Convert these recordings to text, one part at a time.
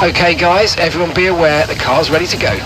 Okay guys, everyone be aware, the car's ready to go.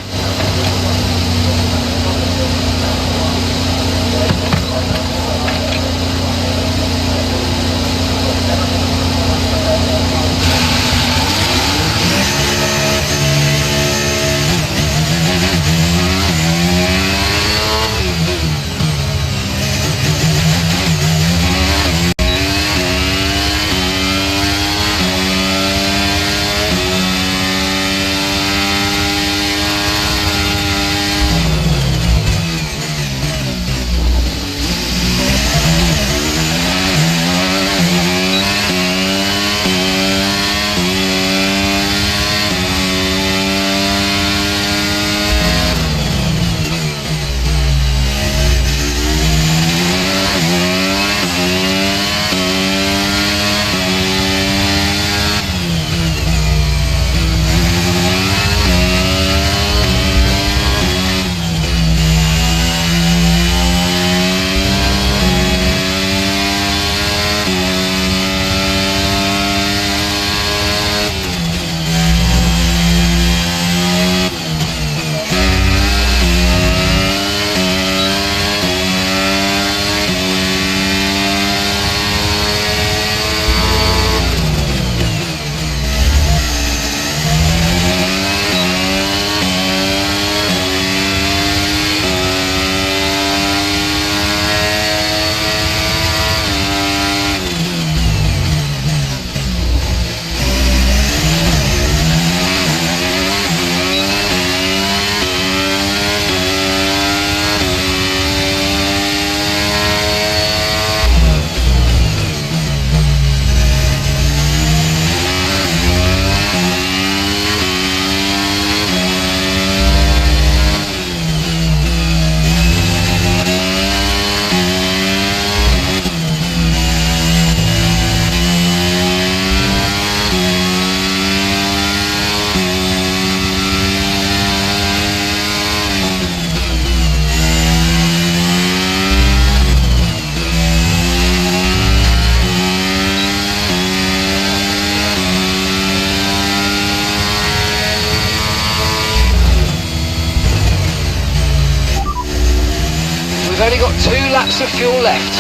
We've only got 2 laps of fuel left.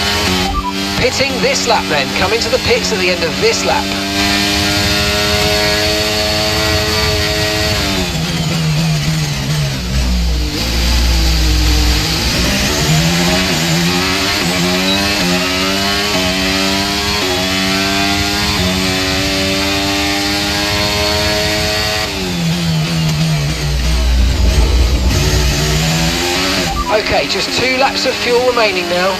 Pitting this lap then, coming to the pits at the end of this lap. Okay, just 2 laps of fuel remaining now.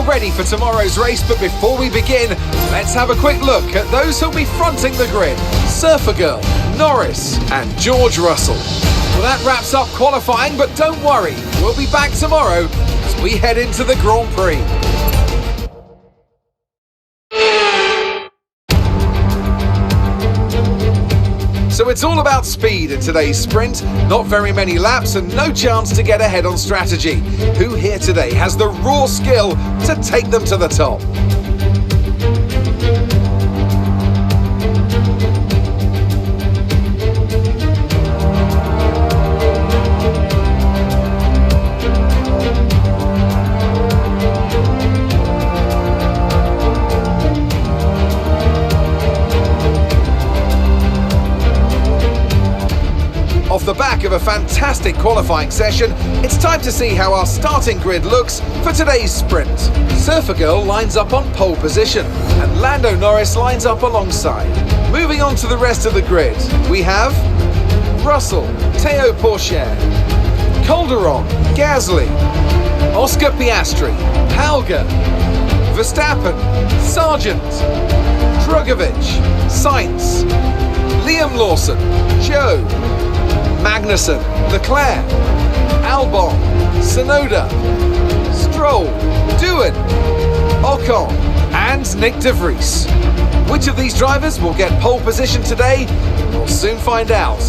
Ready for tomorrow's race, but before we begin, let's have a quick look at those who'll be fronting the grid. Surfer Girl, Norris and George Russell. Well, that wraps up qualifying, but don't worry, we'll be back tomorrow as we head into the Grand Prix. So it's all about speed in today's sprint, not very many laps and no chance to get ahead on strategy. Who here today has the raw skill to take them to the top? Off the back of a fantastic qualifying session, it's time to see how our starting grid looks for today's sprint. Surfer Girl lines up on pole position, and Lando Norris lines up alongside. Moving on to the rest of the grid, we have Russell, Théo Pourchaire, Calderon, Gasly, Oscar Piastri, Halga, Verstappen, Sargent, Drugovich, Sainz, Liam Lawson, Joe, Magnussen, Leclerc, Albon, Tsunoda, Stroll, Doohan, Ocon and Nick de Vries. Which of these drivers will get pole position today? We'll soon find out.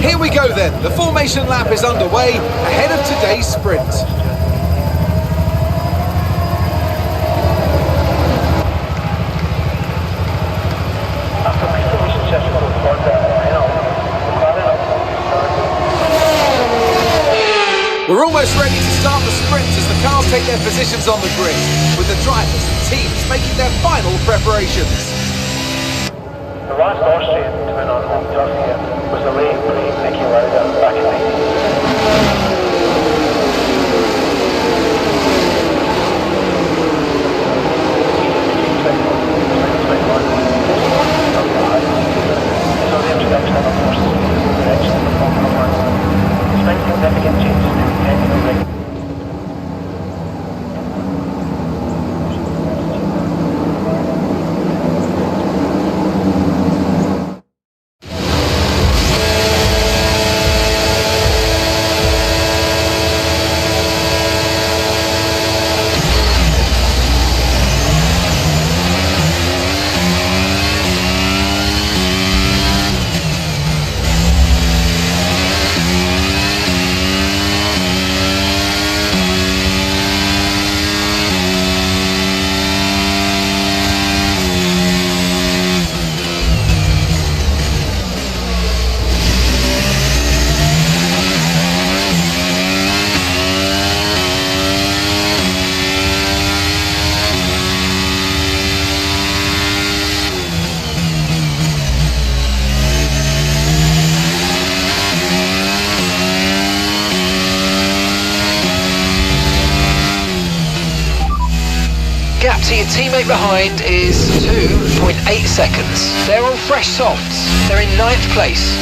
Here we go then, the formation lap is underway ahead of today's sprint. We're almost ready to start the sprint as the cars take their positions on the grid, with the drivers and teams making their final preparations. The last Austrian to win on home turf here was the late great Nicky Lauda back in 1980. So the introduction of forces in the direction of the Formula 1, despite significant changes to the technical regulation. Gap to your teammate behind is 2.8 seconds. They're on fresh softs. They're in 9th place.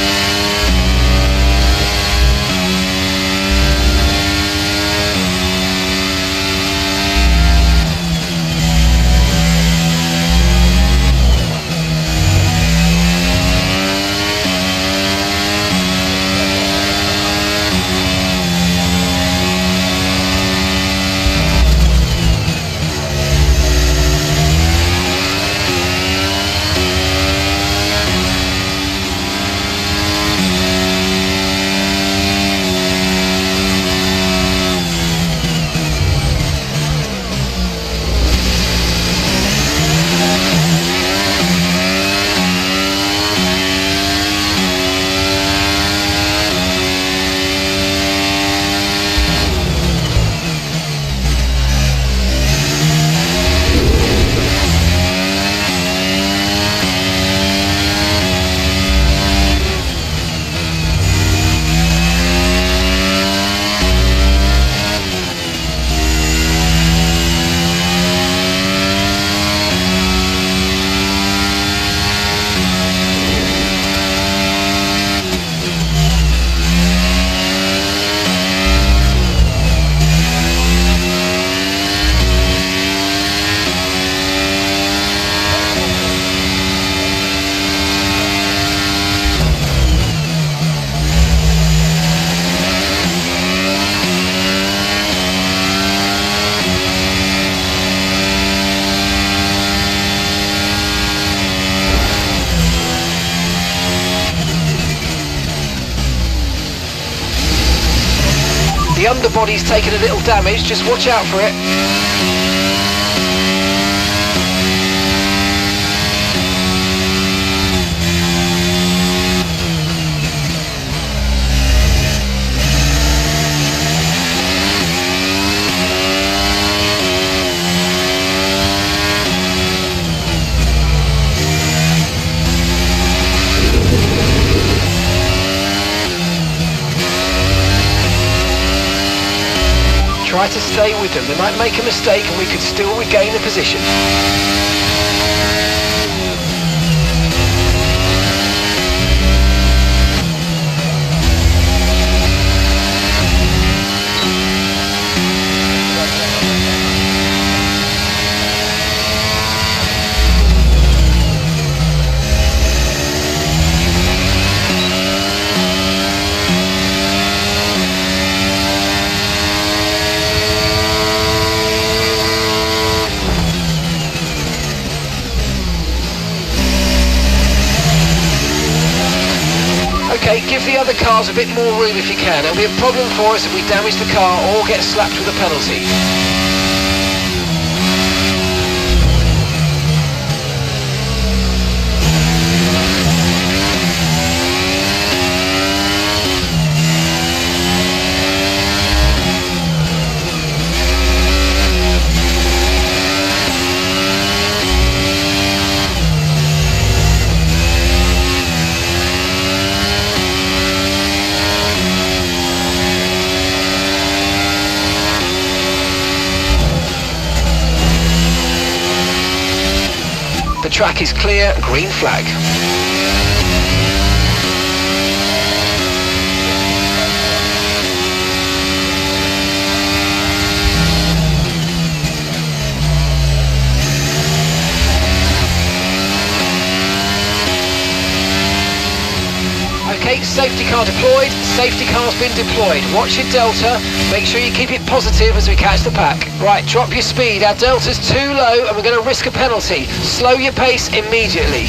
underbody's taken a little damage, just watch out for it. Try to stay with them. They might make a mistake and we could still regain the position. Okay, give the other cars a bit more room if you can. It'll be a problem for us if we damage the car or get slapped with a penalty. The track is clear, green flag. Okay, safety car deployed, safety car's been deployed. Watch your delta, make sure you keep it positive as we catch the pack. Right, drop your speed, our delta's too low and we're going to risk a penalty. Slow your pace immediately.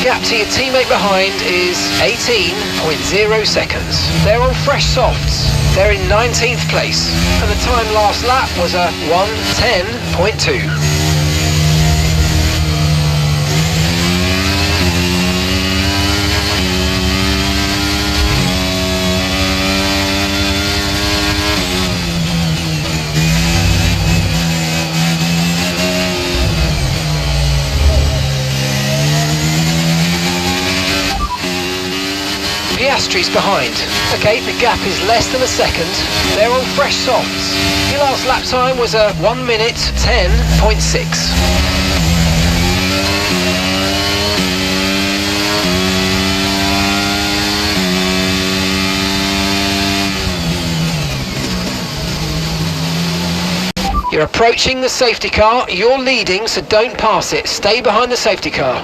Gap to your teammate behind is 18.0 seconds. They're on fresh softs. They're in 19th place. And the time last lap was a 1:10.2. Piastri's behind. Okay, the gap is less than a second. They're on fresh softs. Your last lap time was a 1:10.6. You're approaching the safety car. You're leading, so don't pass it. Stay behind the safety car.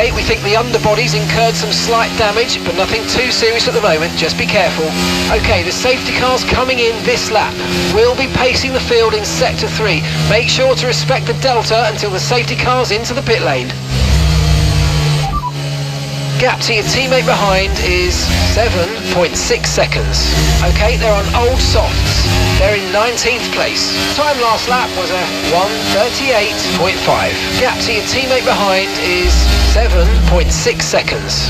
Okay, we think the underbody's incurred some slight damage, but nothing too serious at the moment, just be careful. Okay, the safety car's coming in this lap. We'll be pacing the field in sector 3. Make sure to respect the delta until the safety car's into the pit lane. Gap to your teammate behind is 7.6 seconds. Okay, they're on old softs. They're in 19th place. Time last lap was a 1:38.5. Gap to your teammate behind is 7.6 seconds.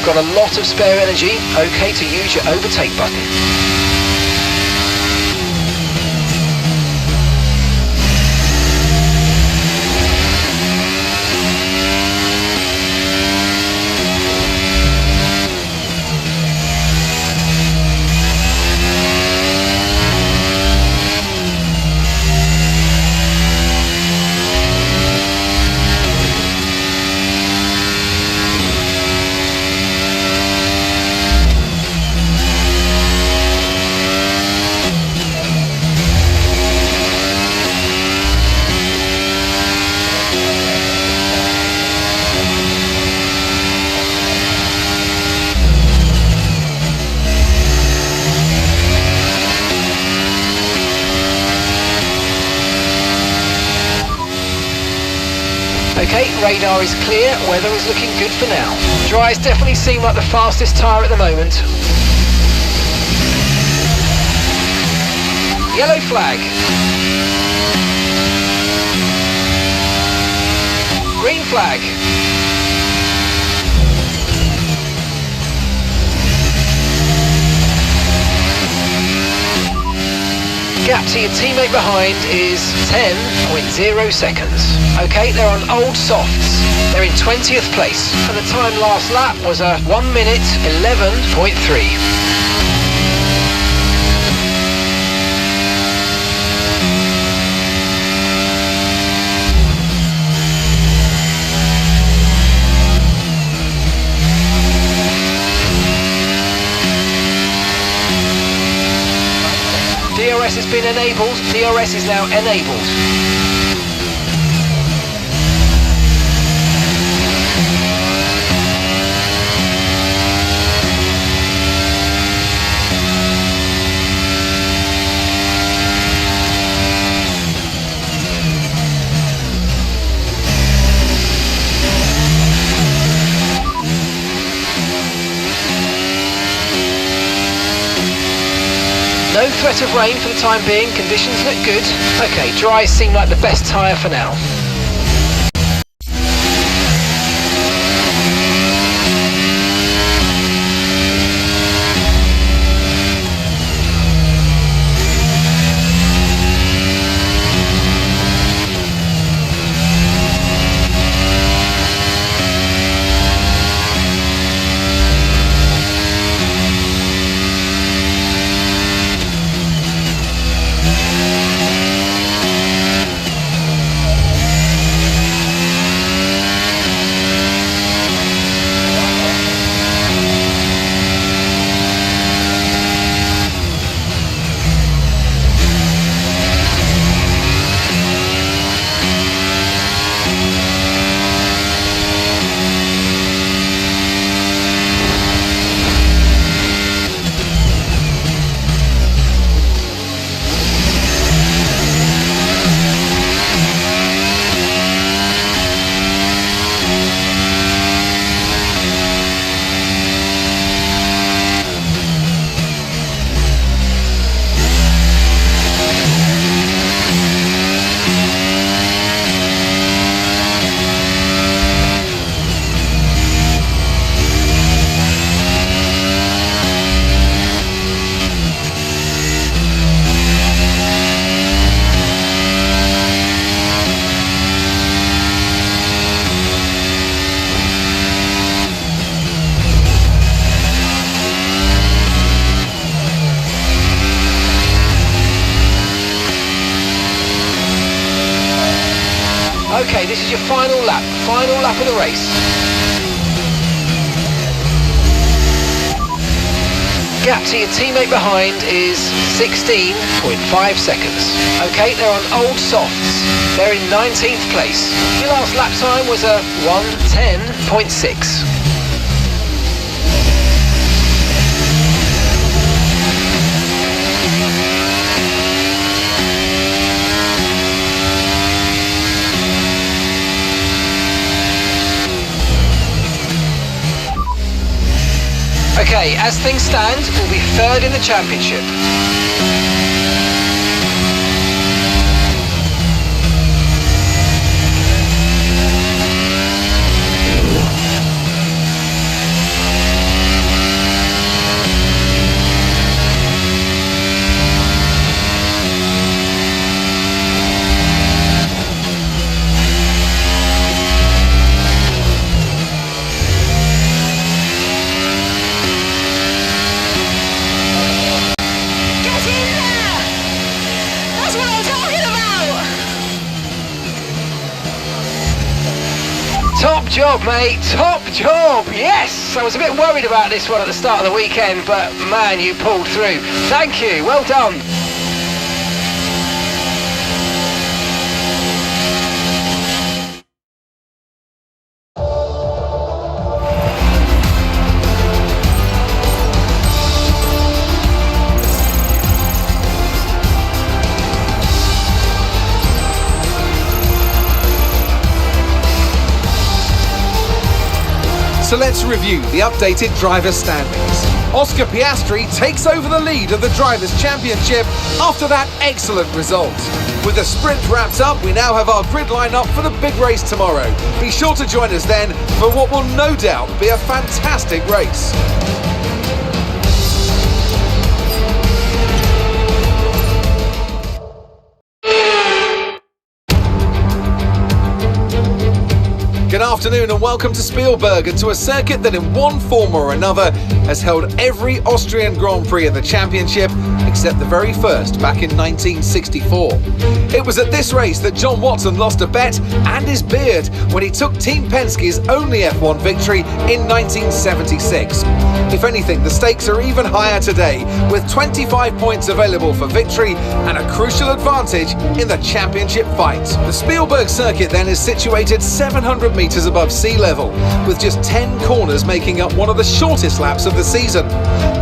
Got a lot of spare energy, okay to use your overtake button. Okay, radar is clear, weather is looking good for now. Dries definitely seem like the fastest tyre at the moment. Yellow flag. Green flag. Gap to your teammate behind is 10.0 seconds. Okay, they're on old softs. They're in 20th place. And the time last lap was a 1:11.3. DRS has been enabled. DRS is now enabled. No threat of rain for the time being, conditions look good. Okay, dries seem like the best tyre for now. Okay, this is your final lap of the race. Gap to your teammate behind is 16.5 seconds. Okay, they're on old softs. They're in 19th place. Your last lap time was a 1:10.6. Okay, as things stand, we'll be third in the championship. Top job, mate, top job, yes! I was a bit worried about this one at the start of the weekend, but man, you pulled through. Thank you, well done. So let's review the updated driver standings. Oscar Piastri takes over the lead of the Drivers' Championship after that excellent result. With the sprint wrapped up, we now have our grid lineup for the big race tomorrow. Be sure to join us then for what will no doubt be a fantastic race. Good afternoon and welcome to Spielberg and to a circuit that in one form or another has held every Austrian Grand Prix in the championship except the very first back in 1964. It was at this race that John Watson lost a bet and his beard when he took Team Penske's only F1 victory in 1976. If anything, the stakes are even higher today, with 25 points available for victory and a crucial advantage in the championship fight. The Spielberg circuit then is situated 700 metres above sea level, with just 10 corners making up one of the shortest laps of the season.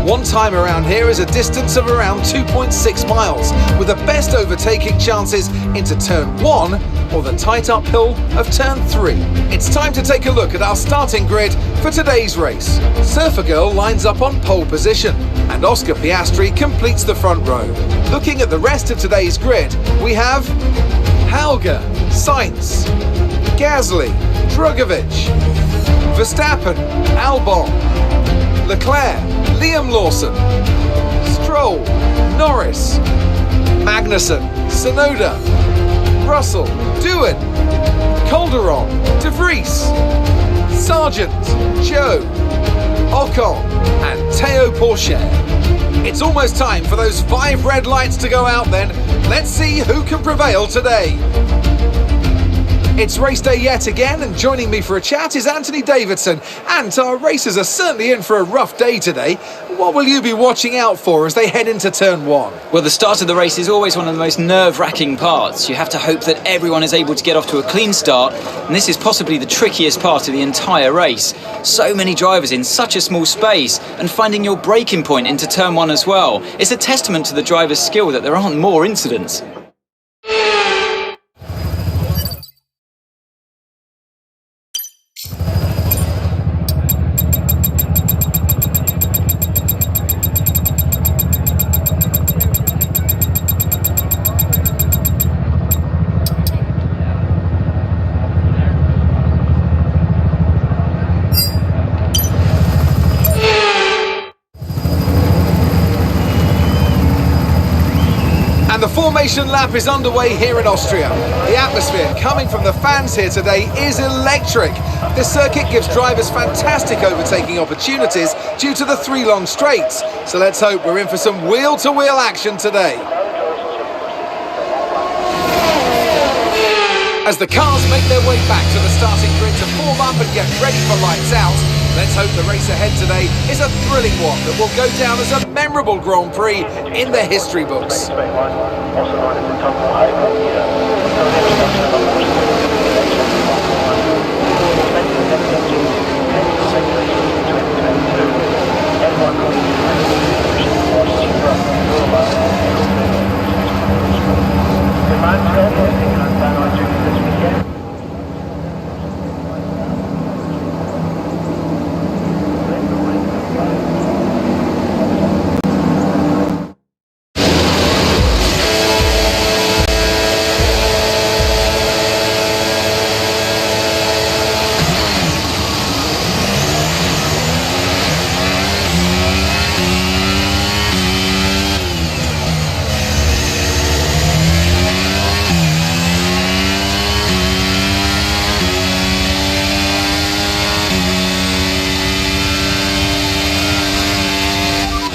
One time around here is a distance of around 2.6 miles, with the best overtaking chances into turn 1 or the tight uphill of turn 3. It's time to take a look at our starting grid for today's race. Surfer Girl lines up on pole position, and Oscar Piastri completes the front row. Looking at the rest of today's grid, we have Hauger, Sainz, Gasly, Drugovich, Verstappen, Albon, Leclerc, Liam Lawson, Stroll, Norris, Magnussen, Tsunoda, Russell, Doohan, Calderon, De Vries, Sargent, Joe, Ocon and Théo Pourchaire. It's almost time for those 5 red lights to go out then. Let's see who can prevail today. It's race day yet again, and joining me for a chat is Anthony Davidson. And our racers are certainly in for a rough day today. What will you be watching out for as they head into turn 1? Well, the start of the race is always one of the most nerve-wracking parts. You have to hope that everyone is able to get off to a clean start, and this is possibly the trickiest part of the entire race. So many drivers in such a small space, and finding your braking point into turn 1 as well. It's a testament to the driver's skill that there aren't more incidents. And the formation lap is underway here in Austria. The atmosphere coming from the fans here today is electric. This circuit gives drivers fantastic overtaking opportunities due to the 3 long straights. So let's hope we're in for some wheel-to-wheel action today. As the cars make their way back to the starting grid to form up and get ready for lights out, let's hope the race ahead today is a thrilling one that will go down as a memorable Grand Prix in the history books.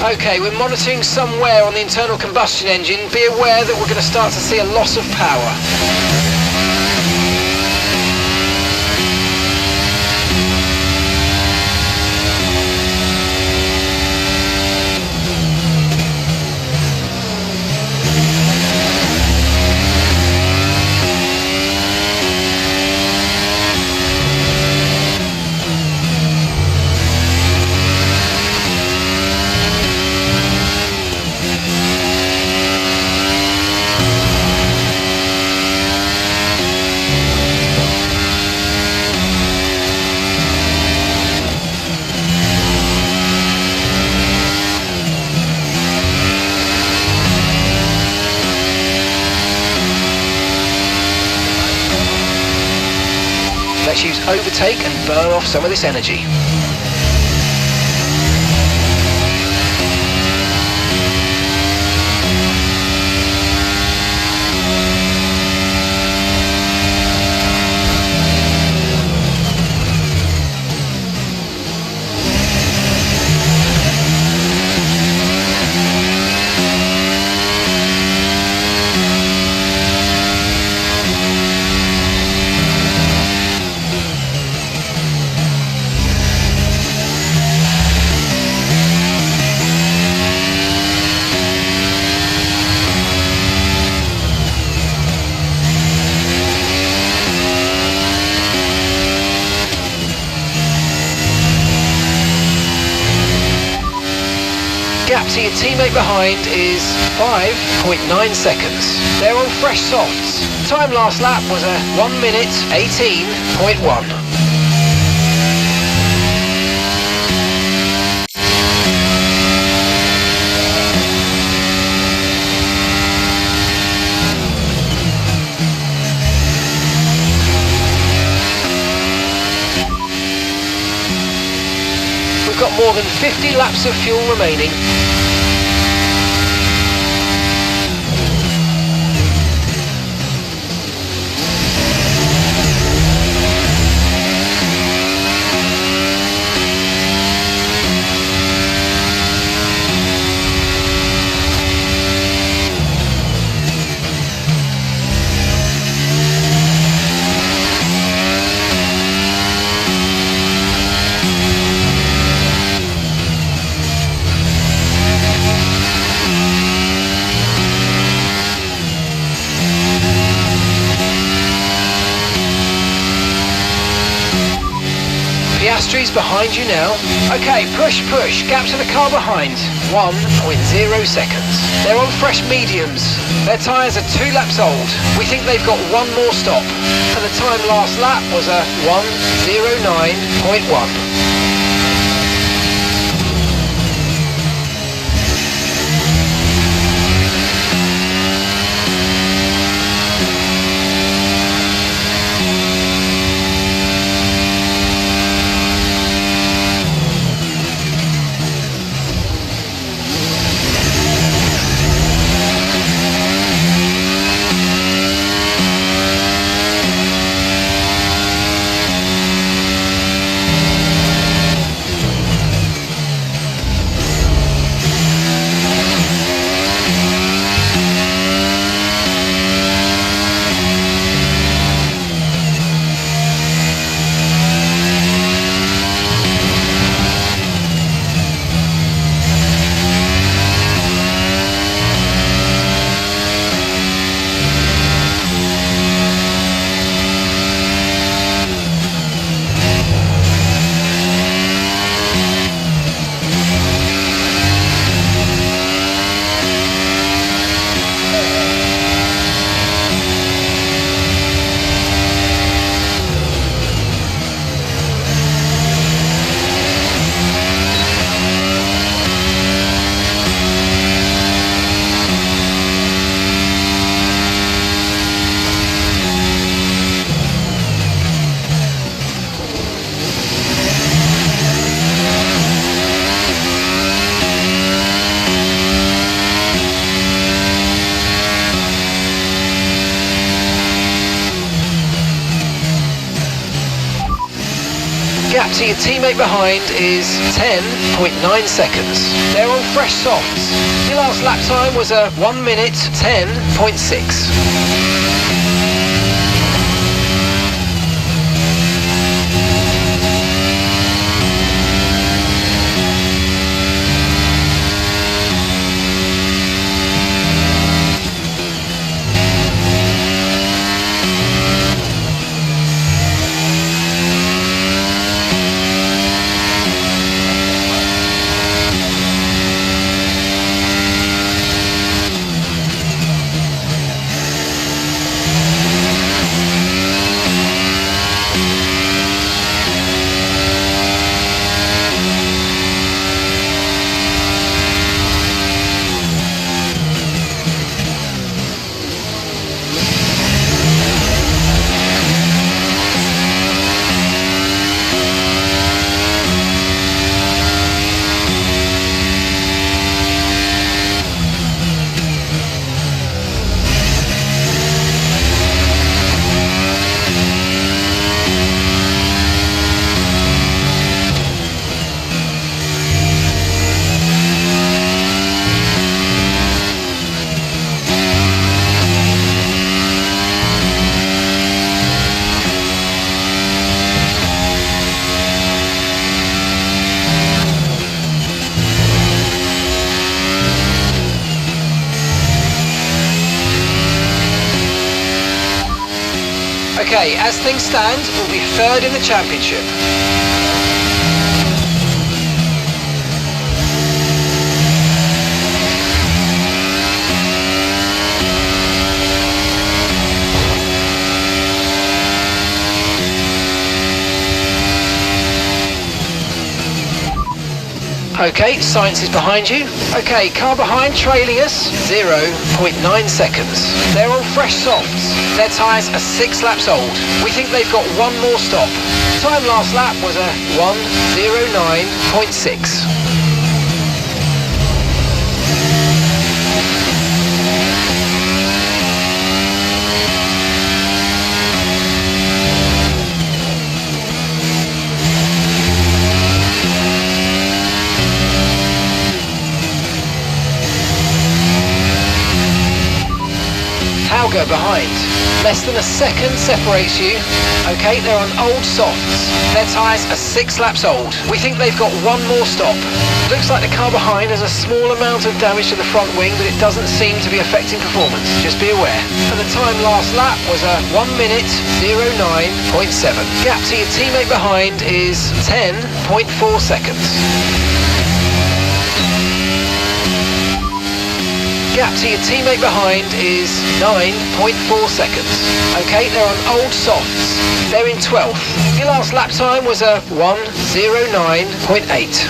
Okay, we're monitoring somewhere on the internal combustion engine. Be aware that we're going to start to see a loss of power. Let's use overtake and burn off some of this energy. Gap to your teammate behind is 5.9 seconds. They're on fresh softs. Time last lap was a 1 minute 18.1. We've got more than 50 laps of fuel remaining. Piastri's behind you now. Okay, push, gap to the car behind. 1.0 seconds. They're on fresh mediums. Their tyres are 2 laps old. We think they've got one more stop. And the time last lap was a 1:09.1. Gap to your teammate behind is 10.9 seconds. They're on fresh softs. Your last lap time was a 1 minute 10.6. Okay, as things stand, we'll be third in the championship. Okay, Science is behind you. Okay, car behind trailing us, 0.9 seconds. They're on fresh softs. Their tyres are 6 laps old. We think they've got one more stop. Time last lap was a 1:09.6. Go behind. Less than a second separates you. Okay, they're on old softs. Their tyres are 6 laps old. We think they've got one more stop. Looks like the car behind has a small amount of damage to the front wing, but it doesn't seem to be affecting performance. Just be aware. And the time last lap was a 1:09.7. Gap to your teammate behind is 10.4 seconds. Gap to your teammate behind is 9.4 seconds. Okay, they're on old softs. They're in 12th. Your last lap time was a 1:09.8.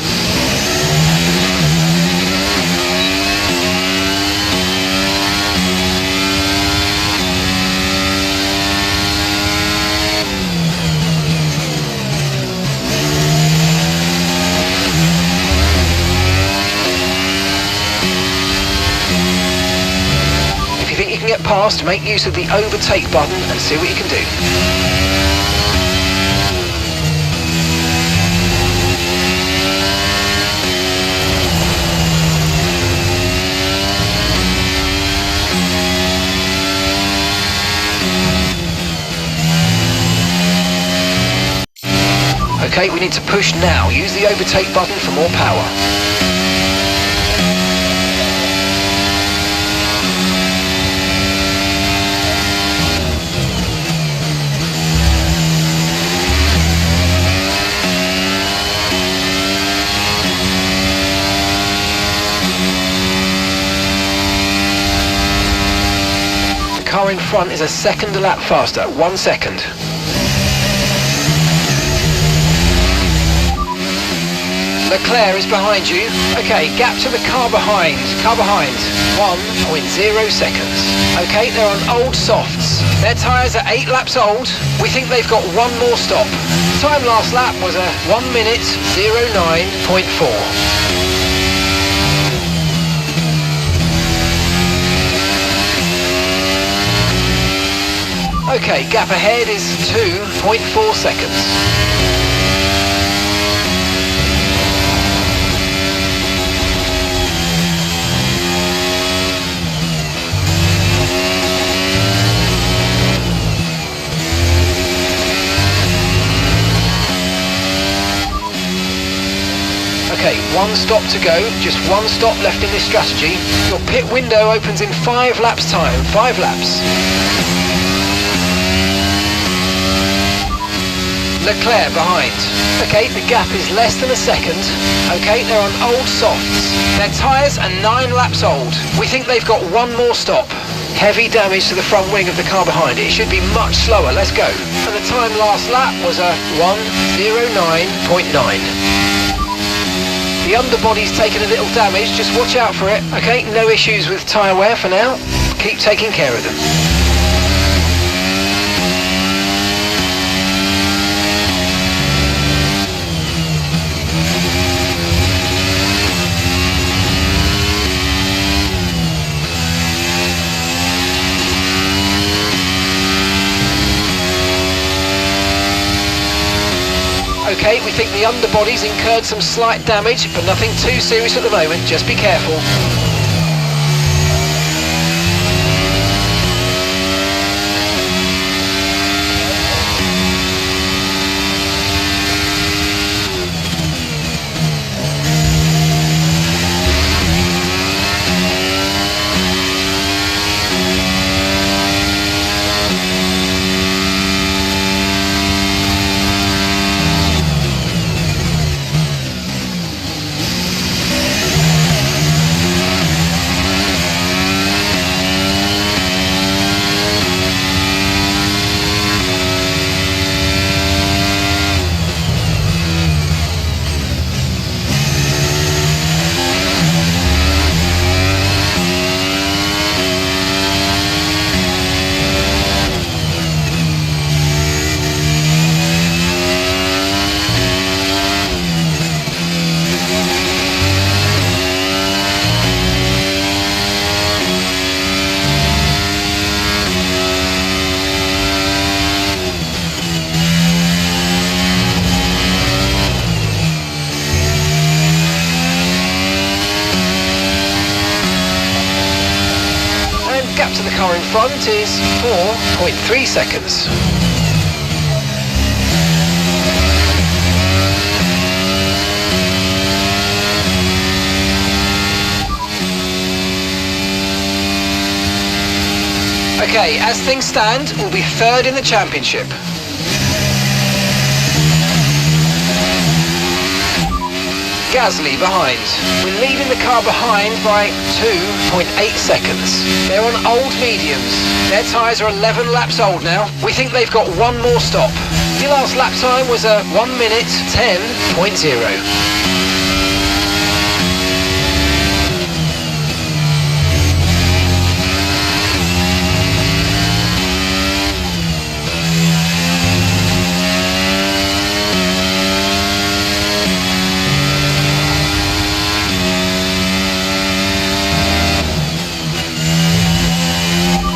Get past, make use of the overtake button and see what you can do. Okay, we need to push now. Use the overtake button for more power. The car in front is a second a lap faster, 1 second. Leclerc is behind you. Okay, gap to the car behind. 1.0 seconds. Okay, they're on old softs. Their tyres are 8 laps old. We think they've got one more stop. Time last lap was a 1:09.4. Okay, gap ahead is 2.4 seconds. 1 stop to go, just 1 stop left in this strategy. Your pit window opens in 5 laps time, 5 laps. Leclerc behind. Okay, the gap is less than a second. Okay, they're on old softs. Their tyres are 9 laps old. We think they've got 1 more stop. Heavy damage to the front wing of the car behind. It should be much slower. Let's go. And the time last lap was a 1:09.9. The underbody's taken a little damage. Just watch out for it. Okay, no issues with tyre wear for now. Keep taking care of them. Okay, we think the underbody's incurred some slight damage, but nothing too serious at the moment. Just be careful. Gap to the car in front is 4.3 seconds. Okay, as things stand, we'll be 3rd in the championship. Gasly behind. We're leaving the car behind by 2.8 seconds. They're on old mediums. Their tyres are 11 laps old now. We think they've got 1 more stop. Your last lap time was a 1:10.0.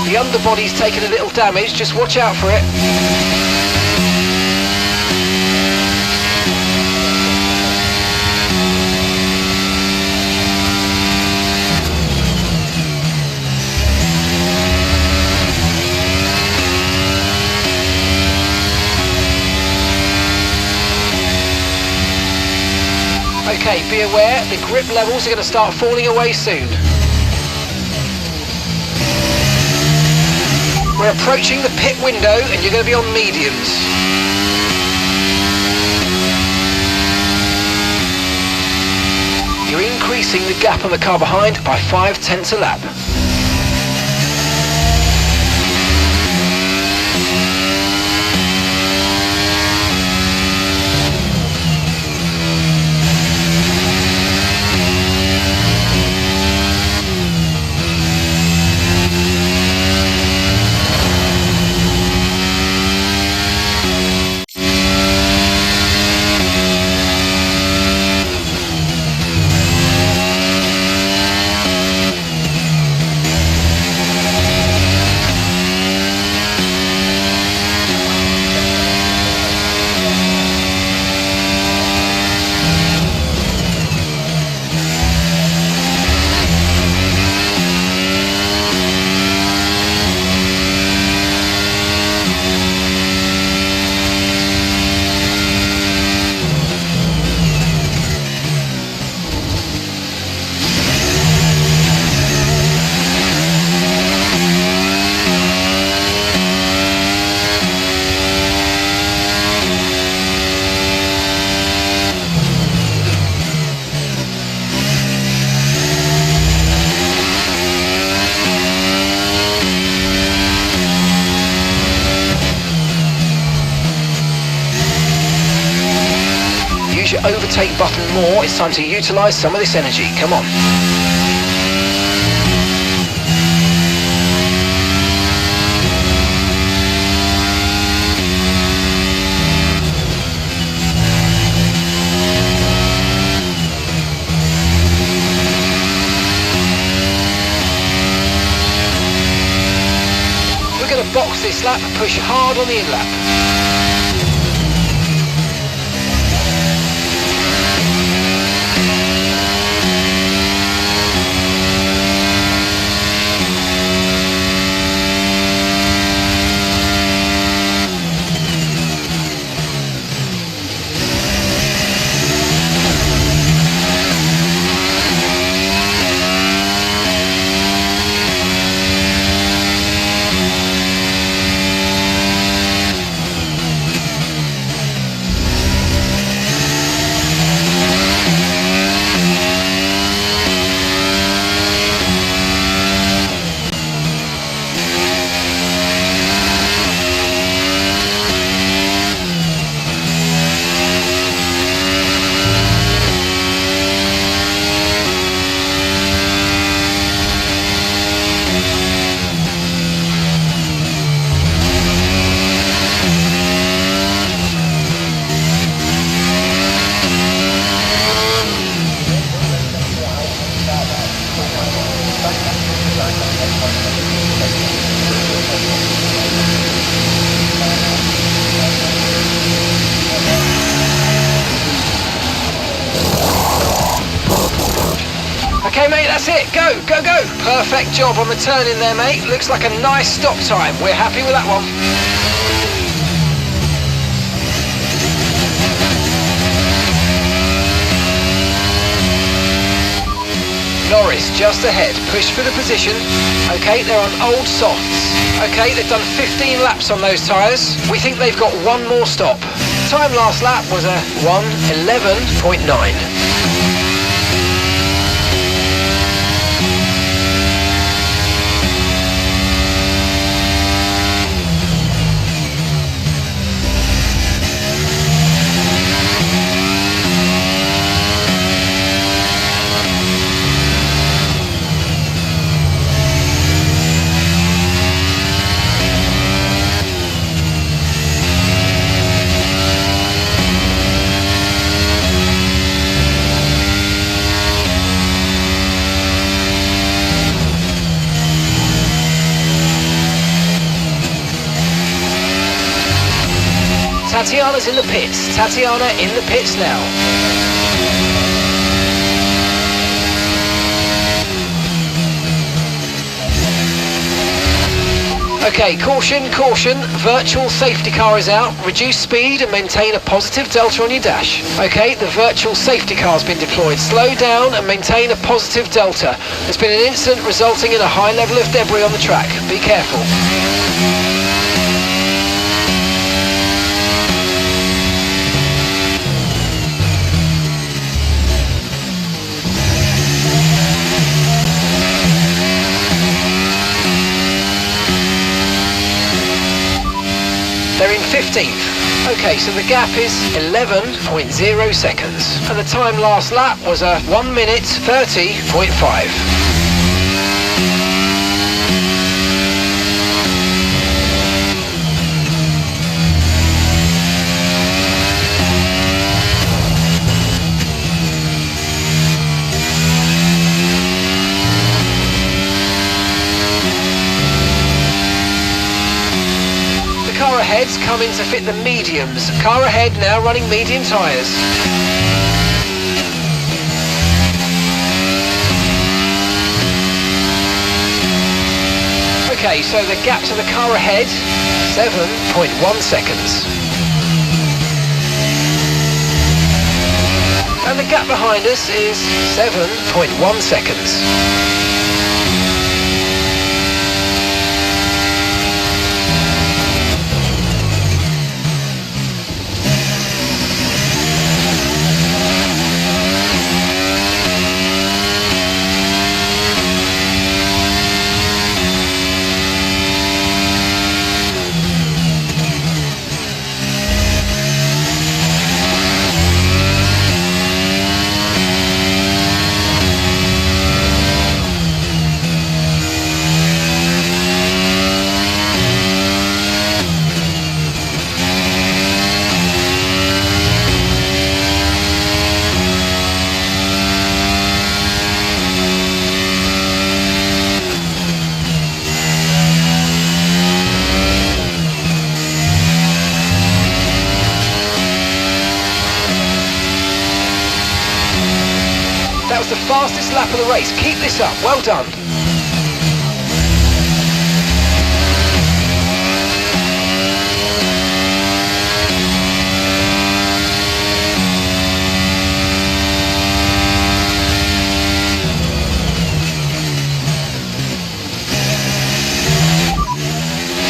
The underbody's taken a little damage, just watch out for it. Okay, be aware, the grip levels are going to start falling away soon. We're approaching the pit window and you're going to be on mediums. You're increasing the gap on the car behind by 0.5 a lap. use your overtake button more. It's time to utilise some of this energy. Come on. We're going to box this lap, push hard on the in-lap. Okay, mate, that's it. Go, go, go. Perfect job on the turn in there, mate. Looks like a nice stop time. We're happy with that one. Norris just ahead. Push for the position. Okay, they're on old softs. Okay, they've done 15 laps on those tyres. We think they've got one more stop. Time last lap was a 1:11.9. Tatiana's in the pits. Tatiana in the pits now. Okay, caution, caution. Virtual safety car is out. Reduce speed and maintain a positive delta on your dash. Okay, the virtual safety car's been deployed. Slow down and maintain a positive delta. There's been an incident resulting in a high level of debris on the track. Be careful. They're in 15th. Okay, so the gap is 11.0 seconds. And the time last lap was a 1:30.5. Car ahead's coming to fit the mediums. Car ahead now running medium tyres. Okay, so the gap to the car ahead, 7.1 seconds. And the gap behind us is 7.1 seconds. was the fastest lap of the race. Keep this up. Well done.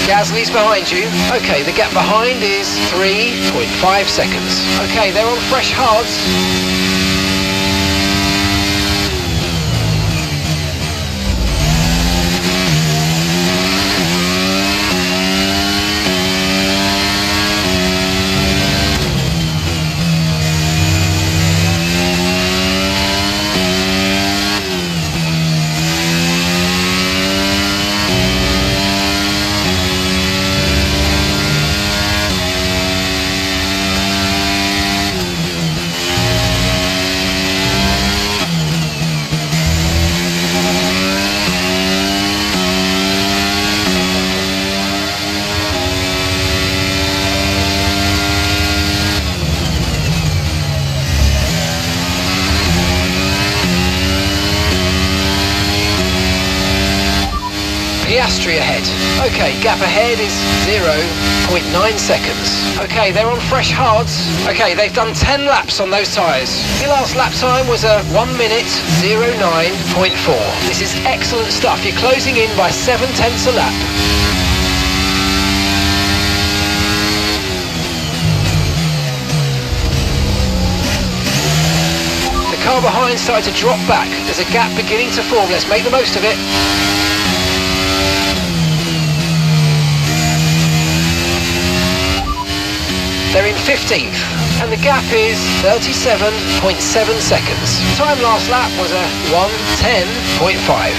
Gasly's behind you. Okay, the gap behind is 3.5 seconds. Okay, they're on fresh hards. Piastri ahead. Okay, gap ahead is 0.9 seconds. Okay, they're on fresh hards. Okay, they've done 10 laps on those tyres. Your last lap time was a 1 minute 09.4. This is excellent stuff. You're closing in by 0.7 a lap. The car behind started to drop back. There's a gap beginning to form. Let's make the most of it. They're in 15th, and the gap is 37.7 seconds. Time last lap was a 1:10.5.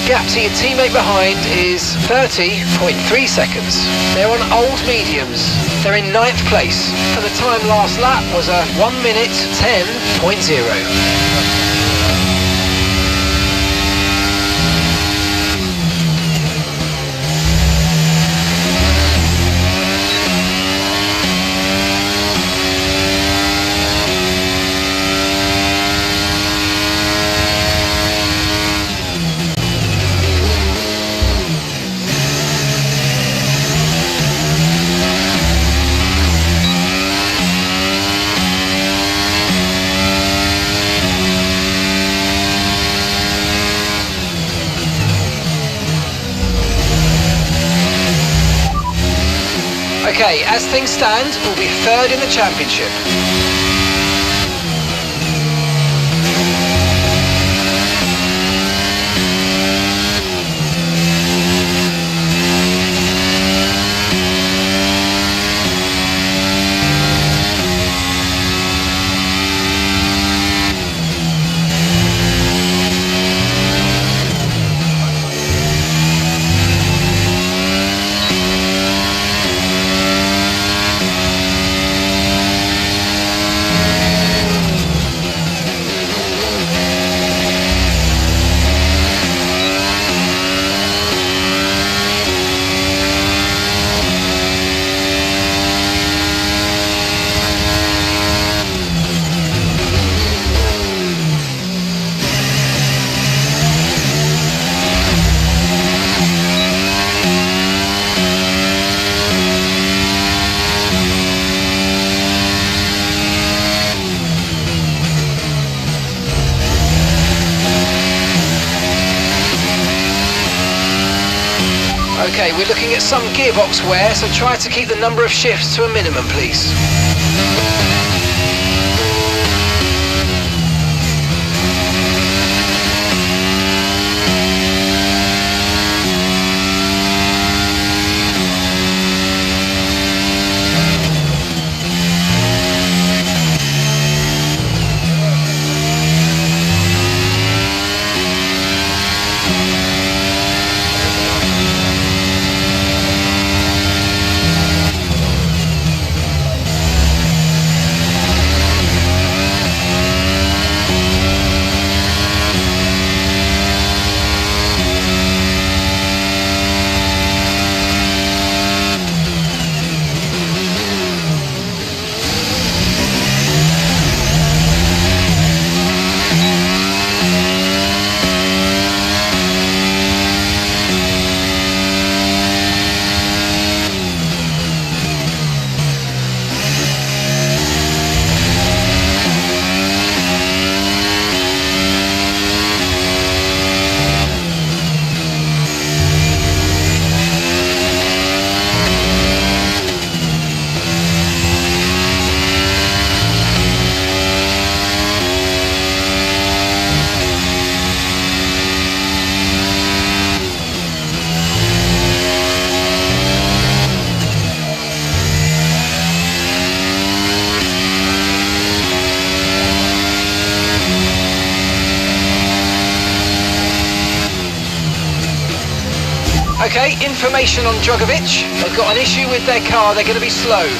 Gap to your teammate behind is 30.3 seconds. They're on old mediums. They're in 9th place, and the time last lap was a 1 minute 10.0. Okay, as things stand, we'll be third in the championship. Okay, we're looking at some gearbox wear, so try to keep the number of shifts to a minimum, please. Okay, information on Drogovic. They've got an issue with their car, they're going to be slow.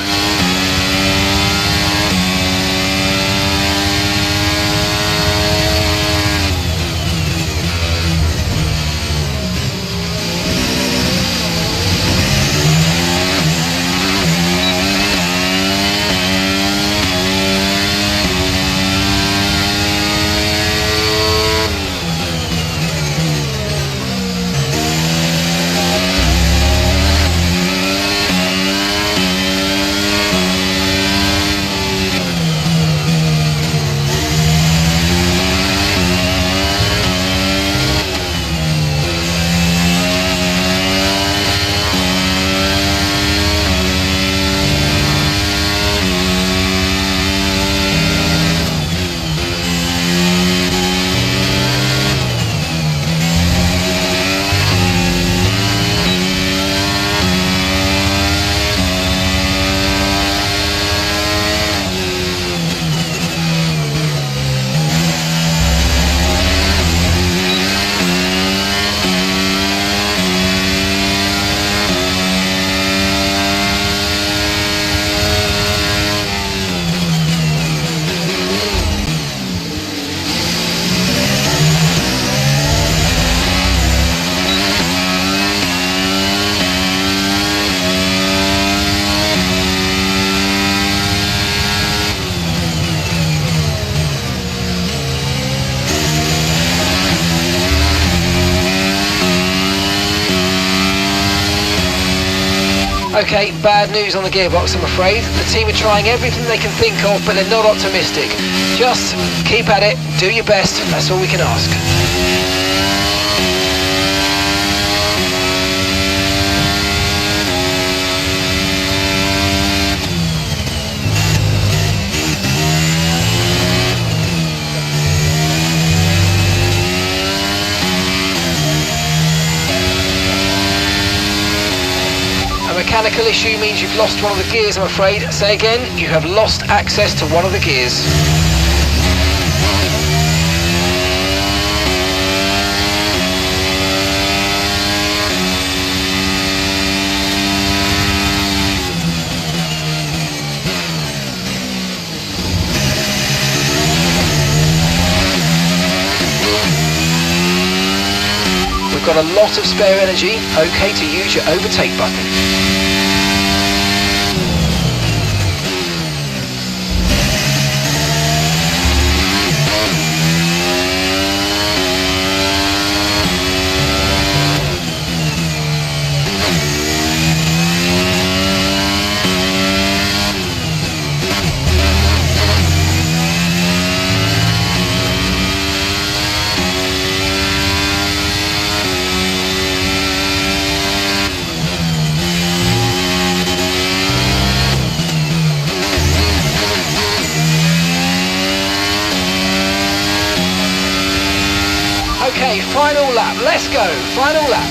Okay, bad news on the gearbox, I'm afraid. The team are trying everything they can think of, but they're not optimistic. Just keep at it, do your best, that's all we can ask. Mechanical issue means you've lost one of the gears, I'm afraid. Say again, you have lost access to one of the gears. We've got a lot of spare energy, okay to use your overtake button. Okay, final lap, let's go, final lap.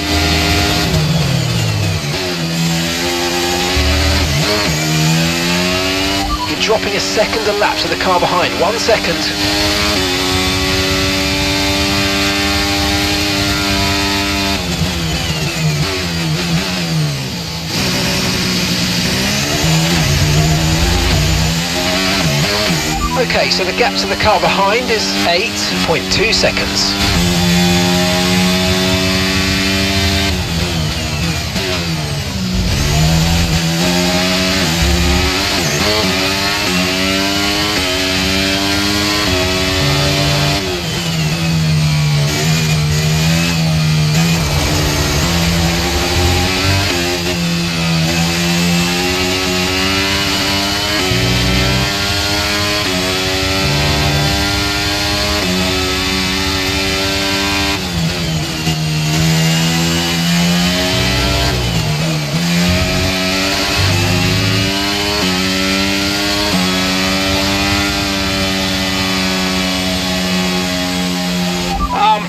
You're dropping a second a lap to the car behind, 1 second. Okay, so the gap to the car behind is 8.2 seconds.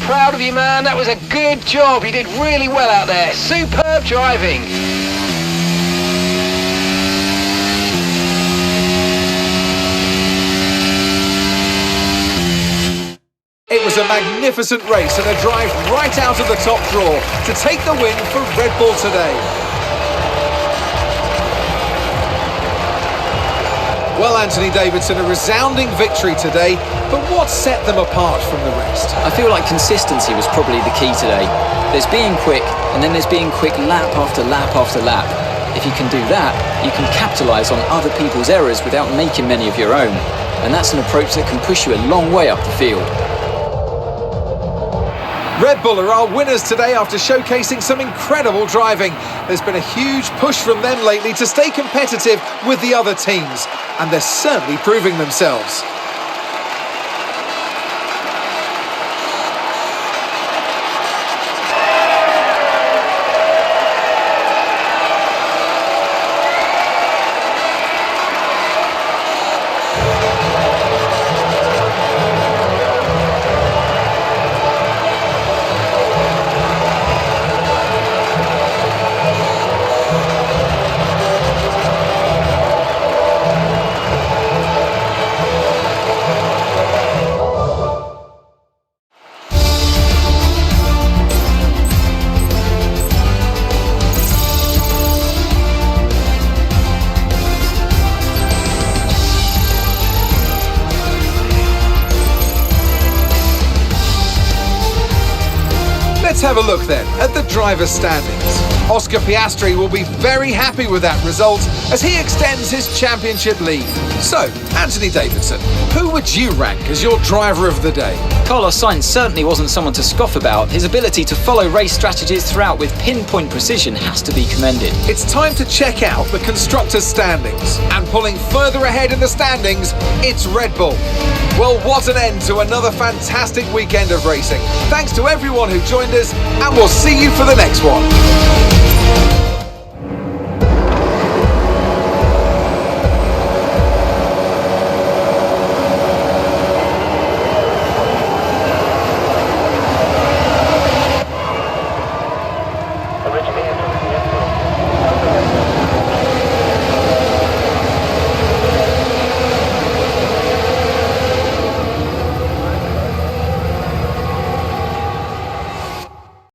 Proud of you, man. That was a good job. You did really well out there. Superb driving. It was was a magnificent race and a drive right out of the top draw to take the win for Red Bull today. Well, Anthony Davidson, a resounding victory today, but what set them apart from the rest? I feel like consistency was probably the key today. There's being quick, and then there's being quick lap after lap after lap. If you can do that, you can capitalise on other people's errors without making many of your own. And that's an approach that can push you a long way up the field. Red Bull are our winners today after showcasing some incredible driving. There's been a huge push from them lately to stay competitive with the other teams, and they're certainly proving themselves. Let's have a look then at the driver's standings. Oscar Piastri will be very happy with that result as he extends his championship lead. So, Anthony Davidson, who would you rank as your driver of the day? Carlos Sainz certainly wasn't someone to scoff about. His ability to follow race strategies throughout with pinpoint precision has to be commended. It's time to check out the constructors' standings. And pulling further ahead in the standings, it's Red Bull. Well, what an end to another fantastic weekend of racing. Thanks to everyone who joined us, and we'll see you for the next one.